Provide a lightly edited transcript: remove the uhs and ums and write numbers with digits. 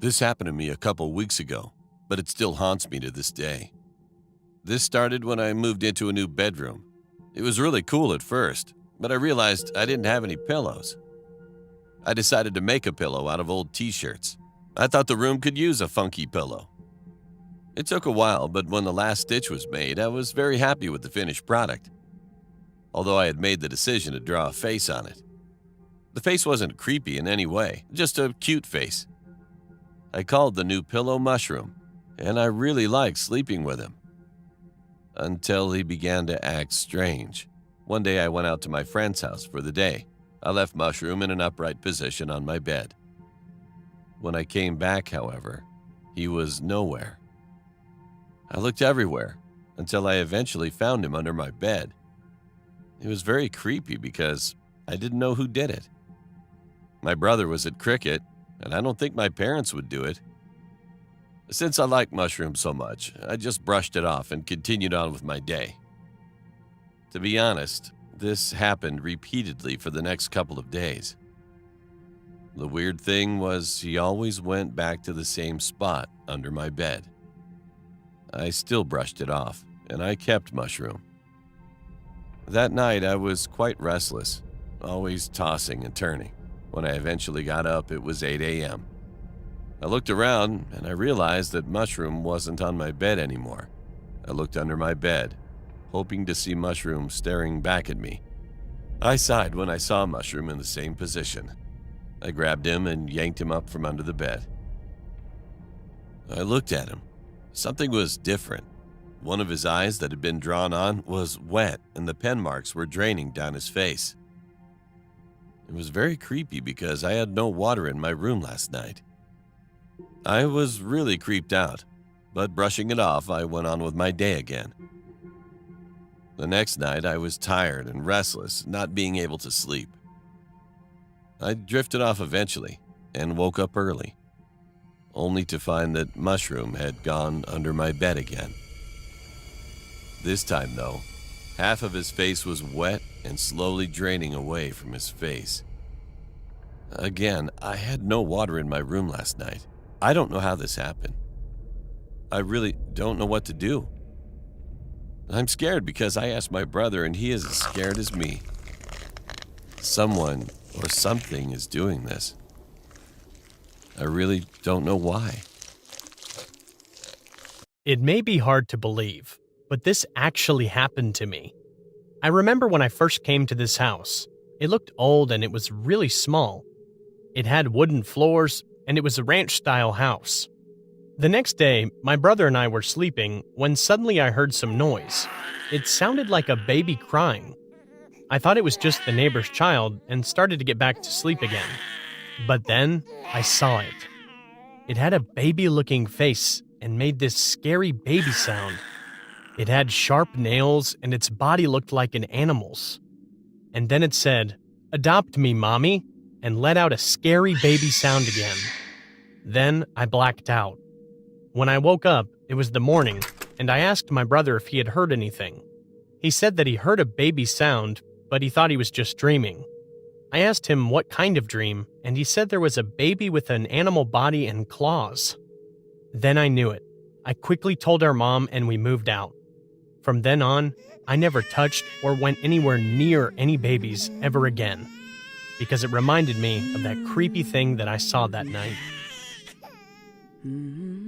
This happened to me a couple weeks ago, but it still haunts me to this day. This started when I moved into a new bedroom. It was really cool at first, but I realized I didn't have any pillows. I decided to make a pillow out of old t-shirts. I thought the room could use a funky pillow. It took a while, but when the last stitch was made, I was very happy with the finished product. Although I had made the decision to draw a face on it. The face wasn't creepy in any way, just a cute face. I called the new pillow Mushroom, and I really liked sleeping with him. Until he began to act strange. One day I went out to my friend's house for the day. I left Mushroom in an upright position on my bed. When I came back, however, he was nowhere. I looked everywhere until I eventually found him under my bed. It was very creepy because I didn't know who did it. My brother was at cricket, and I don't think my parents would do it. Since I like Mushroom so much, I just brushed it off and continued on with my day. To be honest, this happened repeatedly for the next couple of days. The weird thing was he always went back to the same spot under my bed. I still brushed it off, and I kept Mushroom. That night I was quite restless, always tossing and turning. When I eventually got up, it was 8 a.m. I looked around and I realized that Mushroom wasn't on my bed anymore. I looked under my bed, hoping to see Mushroom staring back at me. I sighed when I saw Mushroom in the same position. I grabbed him and yanked him up from under the bed. I looked at him. Something was different. One of his eyes that had been drawn on was wet and the pen marks were draining down his face. It was very creepy because I had no water in my room last night. I was really creeped out, but brushing it off, I went on with my day again. The next night, I was tired and restless, not being able to sleep. I drifted off eventually and woke up early, only to find that Mushroom had gone under my bed again. This time, though, half of his face was wet and slowly draining away from his face. Again, I had no water in my room last night. I don't know how this happened. I really don't know what to do. I'm scared because I asked my brother and he is as scared as me. Someone or something is doing this. I really don't know why. It may be hard to believe, but this actually happened to me. I remember when I first came to this house. It looked old and it was really small. It had wooden floors and it was a ranch-style house. The next day, my brother and I were sleeping when suddenly I heard some noise. It sounded like a baby crying. I thought it was just the neighbor's child and started to get back to sleep again. But then I saw it. It had a baby-looking face and made this scary baby sound. It had sharp nails and its body looked like an animal's. And then it said, "Adopt me, mommy," and let out a scary baby sound again. Then I blacked out. When I woke up, it was the morning, and I asked my brother if he had heard anything. He said that he heard a baby sound, but he thought he was just dreaming. I asked him what kind of dream, and he said there was a baby with an animal body and claws. Then I knew it. I quickly told our mom and we moved out. From then on, I never touched or went anywhere near any babies ever again, because it reminded me of that creepy thing that I saw that night. Mm-hmm.